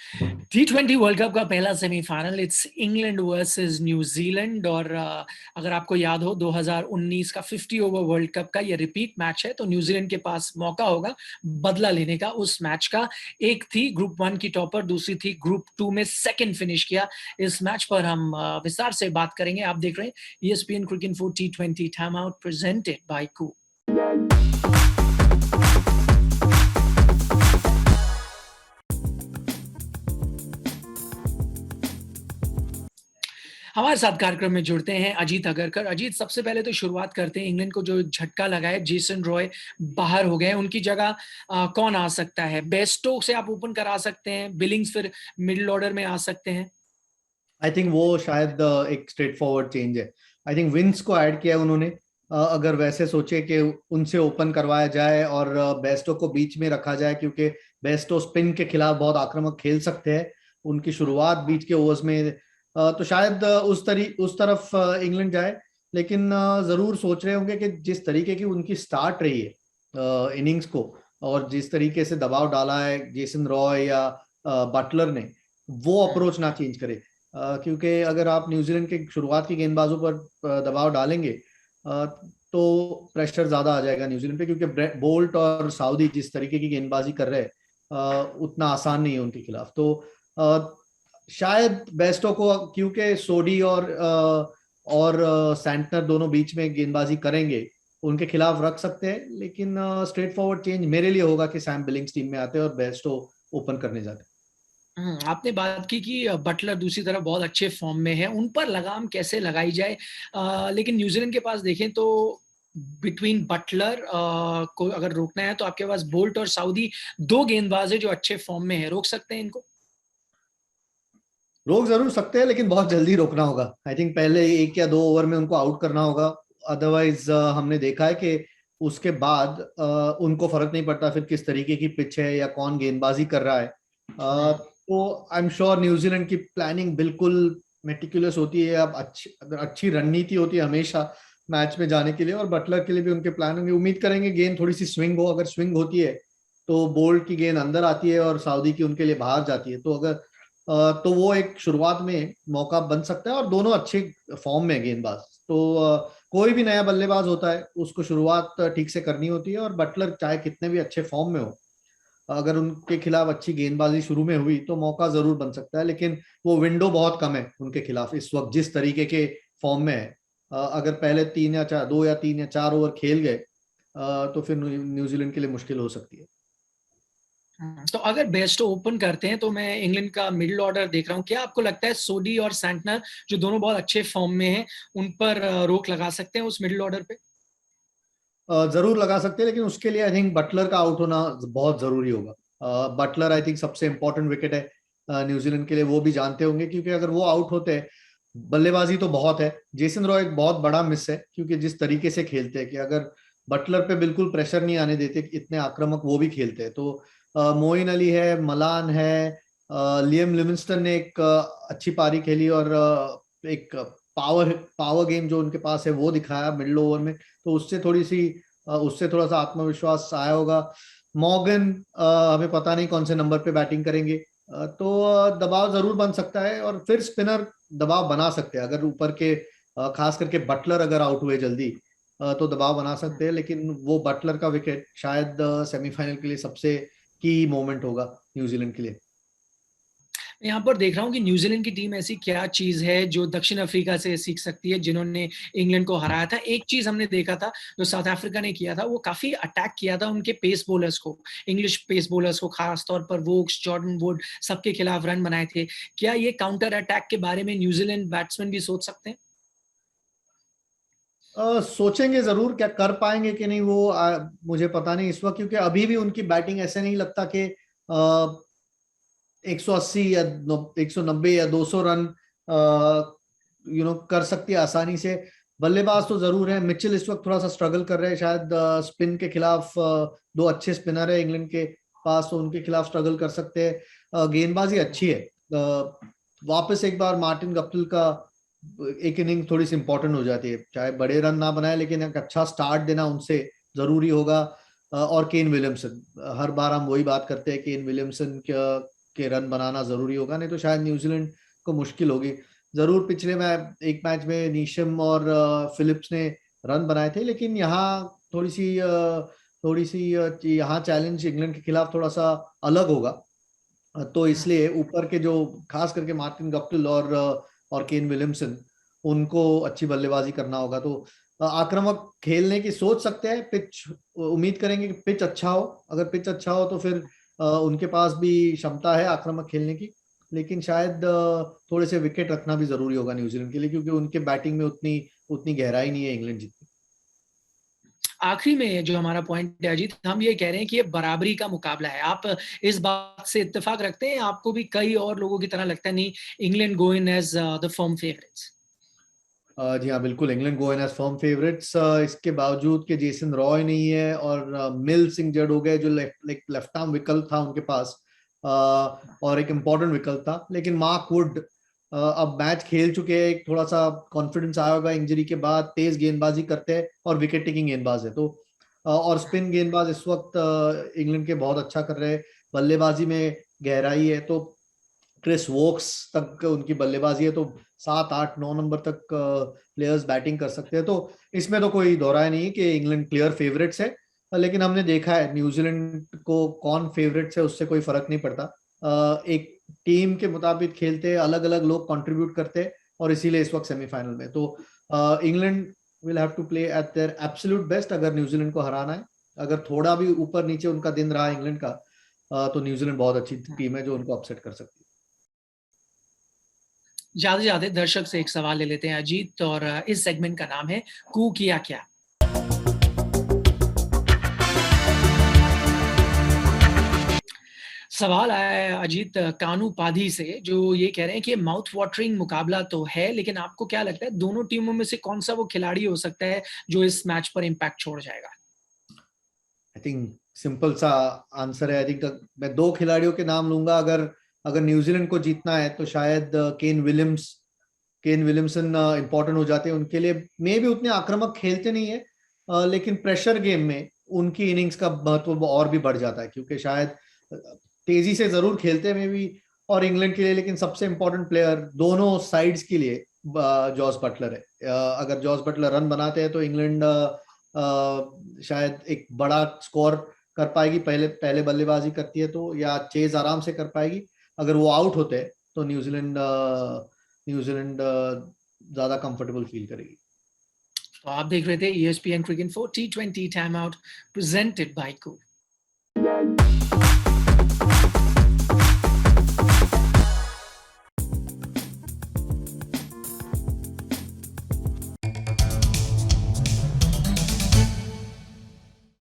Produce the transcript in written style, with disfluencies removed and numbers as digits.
T20 world cup का पहला semifinal it's England versus New Zealand. और अगर आपको याद हो 2019 का 50 ओवर वर्ल्ड कप का ये रिपीट मैच है, तो न्यूजीलैंड के पास मौका होगा बदला लेने का उस मैच का। एक थी ग्रुप 1 की टॉपर, दूसरी थी ग्रुप 2 में सेकंड फिनिश किया। इस मैच पर हम विस्तार से बात करेंगे। आप देख रहे हैं ESPN cricket for T20 time out presented by Koo. हमारे साथ कार्यक्रम में जुड़ते हैं अजीत अगरकर। अजीत, सबसे पहले तो शुरुआत करते हैं, इंग्लैंड को जो झटका लगा है, जेसन रॉय बाहर हो गए, उनकी जगह कौन आ सकता है? बेस्टो से आप ओपन करा सकते हैं, बिलिंग्स फिर मिडिल ऑर्डर में आ सकते हैं। आई थिंक वो शायद एक स्ट्रेट फॉरवर्ड चेंज है। आई थिंक विंस को ऐड किया है उन्होंने। अगर वैसे सोचे कि उनसे ओपन करवाया जाए और बेस्टो को बीच में रखा जाए, क्योंकि बेस्टो स्पिन के खिलाफ बहुत आक्रामक खेल सकते हैं, उनकी शुरुआत बीच के ओवर्स में, तो शायद उस तरफ इंग्लैंड जाए। लेकिन जरूर सोच रहे होंगे कि जिस तरीके की उनकी स्टार्ट रही है इनिंग्स को, और जिस तरीके से दबाव डाला है जेसन रॉय या बटलर ने, वो अप्रोच ना चेंज करे। क्योंकि अगर आप न्यूजीलैंड के शुरुआत की गेंदबाजों पर दबाव डालेंगे तो प्रेशर ज्यादा आ जाएगा न्यूजीलैंड पे, क्योंकि बोल्ट और साउदी जिस तरीके की गेंदबाजी कर रहे हैं उतना आसान नहीं है उनके खिलाफ। तो शायद बेस्टो को, क्योंकि सोडी और सैंटनर दोनों बीच में गेंदबाजी करेंगे, उनके खिलाफ रख सकते हैं। लेकिन स्ट्रेट फॉरवर्ड चेंज मेरे लिए होगा कि सैम बिलिंग्स टीम में आते हैं और बेस्टो ओपन करने जाते हैं। आपने बात की कि बटलर दूसरी तरफ बहुत अच्छे फॉर्म में है, उन पर लगाम कैसे लगाई जाए? लेकिन न्यूजीलैंड के पास देखें तो बिटवीन बटलर को अगर रोकना है तो आपके पास बोल्ट और साउदी, दो गेंदबाज है जो अच्छे फॉर्म में है। रोक सकते हैं इनको? रोक जरूर सकते हैं, लेकिन बहुत जल्दी रोकना होगा। आई थिंक पहले 1 या 2 ओवर में उनको आउट करना होगा। अदरवाइज हमने देखा है कि उसके बाद उनको फर्क नहीं पड़ता फिर किस तरीके की पिच है या कौन गेंदबाजी कर रहा है। तो आई एम श्योर न्यूजीलैंड की प्लानिंग बिल्कुल मेटिकुलस होती है। अब अच्छी रणनीति होती है हमेशा मैच में जाने के लिए, और बटलर के लिए भी उनके प्लान होंगे। उम्मीद करेंगे गेंद थोड़ी सी स्विंग हो। अगर स्विंग होती है तो बोल्ट की गेंद अंदर आती है और साउदी की उनके लिए बाहर जाती है। तो अगर तो वो एक शुरुआत में मौका बन सकता है, और दोनों अच्छे फॉर्म में गेंदबाज। तो कोई भी नया बल्लेबाज होता है उसको शुरुआत ठीक से करनी होती है, और बटलर चाहे कितने भी अच्छे फॉर्म में हो, अगर उनके खिलाफ अच्छी गेंदबाजी शुरू में हुई तो मौका जरूर बन सकता है। लेकिन वो विंडो बहुत कम है उनके खिलाफ इस वक्त जिस तरीके के फॉर्म में है। अगर पहले 3 या 4, 2 या 3 या 4 ओवर खेल गए तो फिर न्यूजीलैंड के लिए मुश्किल हो सकती है। तो अगर बेस्ट ओपन करते हैं तो मैं इंग्लैंड का मिडिल ऑर्डर देख रहा हूँ। क्या आपको लगता है सोडी और सैंटनर, जो दोनों बहुत अच्छे फॉर्म में हैं, उन पर रोक लगा सकते हैं उस मिडिल ऑर्डर पे? जरूर लगा सकते हैं, लेकिन उसके लिए आई थिंक बटलर का आउट होना बहुत जरूरी होगा। बटलर आई थिंक सबसे इंपॉर्टेंट विकेट है न्यूजीलैंड के लिए, वो भी जानते होंगे। क्योंकि अगर वो आउट होते हैं, बल्लेबाजी तो बहुत है। जेसन रॉय एक बहुत बड़ा मिस है, क्योंकि जिस तरीके से खेलते हैं कि अगर बटलर पे बिल्कुल प्रेशर नहीं आने देते, इतने आक्रामक वो भी खेलते हैं। तो मोइन अली है, मलान है, लियम लिविंगस्टन ने एक अच्छी पारी खेली, और एक पावर पावर गेम जो उनके पास है वो दिखाया मिडिल ओवर में। तो उससे थोड़ा सा आत्मविश्वास आया होगा। मॉर्गन हमें पता नहीं कौन से नंबर पे बैटिंग करेंगे। तो दबाव जरूर बन सकता है, और फिर स्पिनर दबाव बना सकते हैं अगर ऊपर के, खास करके बटलर अगर आउट हुए जल्दी तो दबाव बना सकते हैं। लेकिन वो बटलर का विकेट शायद सेमीफाइनल के लिए सबसे की मोमेंट होगा न्यूजीलैंड के लिए। यहाँ पर देख रहा हूँ कि न्यूजीलैंड की टीम ऐसी क्या चीज है जो दक्षिण अफ्रीका से सीख सकती है, जिन्होंने इंग्लैंड को हराया था। एक चीज हमने देखा था जो साउथ अफ्रीका ने किया था, वो काफी अटैक किया था उनके पेस बॉलर्स को, इंग्लिश पेस बॉलर्स को, खास तौर पर वोक्स, जॉर्डन वुड, सबके खिलाफ रन बनाए थे। क्या ये काउंटर अटैक के बारे में न्यूजीलैंड बैट्समैन भी सोच सकते हैं? सोचेंगे जरूर, क्या कर पाएंगे कि नहीं वो मुझे पता नहीं इस वक्त, क्योंकि अभी भी उनकी बैटिंग ऐसे नहीं लगता कि 180 या 190 या 200 रन कर सकती है आसानी से। बल्लेबाज तो जरूर है। मिचेल इस वक्त थोड़ा सा स्ट्रगल कर रहे हैं शायद स्पिन के खिलाफ। दो अच्छे स्पिनर है इंग्लैंड के पास, तो उनके खिलाफ स्ट्रगल कर सकते हैं। गेंदबाजी अच्छी है। वापस एक बार मार्टिन गप्टिल का एक इनिंग थोड़ी सी इंपॉर्टेंट हो जाती है, चाहे बड़े रन ना बनाए, लेकिन एक अच्छा स्टार्ट देना उनसे जरूरी होगा। और केन विलियमसन, हर बार हम वही बात करते हैं, केन विलियमसन के रन बनाना जरूरी होगा, नहीं तो शायद न्यूजीलैंड को मुश्किल होगी। जरूर पिछले एक मैच में नीशम और फिलिप्स ने रन बनाए थे, लेकिन यहाँ थोड़ी सी यहाँ चैलेंज इंग्लैंड के खिलाफ थोड़ा सा अलग होगा। तो इसलिए ऊपर के जो खास करके मार्टिन गप्टिल और केन विलियमसन, उनको अच्छी बल्लेबाजी करना होगा। तो आक्रामक खेलने की सोच सकते हैं। पिच उम्मीद करेंगे कि पिच अच्छा हो, अगर पिच अच्छा हो तो फिर उनके पास भी क्षमता है आक्रामक खेलने की। लेकिन शायद थोड़े से विकेट रखना भी जरूरी होगा न्यूजीलैंड के लिए, क्योंकि उनके बैटिंग में उतनी उतनी गहराई नहीं है इंग्लैंड जितनी। आखिरी में जो हमारा पॉइंट है अजीत, हम ये कह रहे हैं कि ये बराबरी का मुकाबला है। आप इस बात से इत्तेफाक रखते हैं? आपको भी कई और लोगों की तरह लगता है नहीं, England go in as the firm favourites? जी हाँ, बिल्कुल, England go in as firm favourites. इसके बावजूद कि जेसन रॉय नहीं है और मिल्स इंजर्ड हो गए, जो लेफ्ट आर्म विकल्प था उनके पास, और एक इम्पोर्टेंट विकल्प था। लेकिन मार्क वुड अब मैच खेल चुके हैं, एक थोड़ा सा कॉन्फिडेंस आया होगा इंजरी के बाद, तेज गेंदबाजी करते हैं और विकेट टेकिंग गेंदबाज है। तो और स्पिन गेंदबाज इस वक्त इंग्लैंड के बहुत अच्छा कर रहे हैं। बल्लेबाजी में गहराई है, तो क्रिस वोक्स तक उनकी बल्लेबाजी है, तो 7 8 9 नंबर तक प्लेयर्स बैटिंग कर सकते हैं। तो इसमें तो कोई दोहराया नहीं कि इंग्लैंड क्लियर फेवरेट्स है। लेकिन हमने देखा है न्यूजीलैंड को कौन फेवरेट्स है उससे कोई फर्क नहीं पड़ता। एक टीम के मुताबिक खेलते हैं, अलग अलग लोग कंट्रीब्यूट करते हैं, और इसीलिए इस वक्त सेमीफाइनल में तो England will have to play at their absolute best अगर न्यूजीलैंड को हराना है। अगर थोड़ा भी ऊपर नीचे उनका दिन रहा इंग्लैंड का, तो न्यूजीलैंड बहुत अच्छी टीम है जो उनको अपसेट कर सकती है। ज्यादा से ज्यादा दर्शक से एक सवाल ले लेते हैं अजीत, और इस सेगमेंट का नाम है कू किया क्या। सवाल आया है अजीत कानू पाधी से, जो ये कह रहे हैं कि माउथ वाटरिंग मुकाबला तो है, लेकिन आपको क्या लगता है दोनों टीमों में से कौन सा वो खिलाड़ी हो सकता है जो इस मैच पर इम्पैक्ट छोड़ जाएगा? आई थिंक सिंपल सा आंसर है। आई थिंक मैं दो खिलाड़ियों के नाम लूंगा। अगर अगर न्यूजीलैंड को जीतना है तो शायद केन विलियमसन इंपॉर्टेंट हो जाते हैं उनके लिए। मे भी उतने आक्रामक खेलते नहीं है, लेकिन प्रेशर गेम में उनकी इनिंग्स का महत्व और भी बढ़ जाता है, क्योंकि शायद तेजी से जरूर खेलते हैं मे भी और इंग्लैंड के लिए, लेकिन सबसे इंपॉर्टेंट प्लेयर दोनों साइड्स के लिए जॉस बटलर है। अगर जॉस बटलर रन बनाते हैं तो इंग्लैंड शायद एक बड़ा स्कोर कर पाएगी, पहले पहले बल्लेबाजी करती है तो, या चेज आराम से कर पाएगी। अगर वो आउट होते हैं तो न्यूजीलैंड ज्यादा कंफर्टेबल फील करेगी। तो आप देख रहे थे ESPN Cricinfo T20 time out presented by Koo.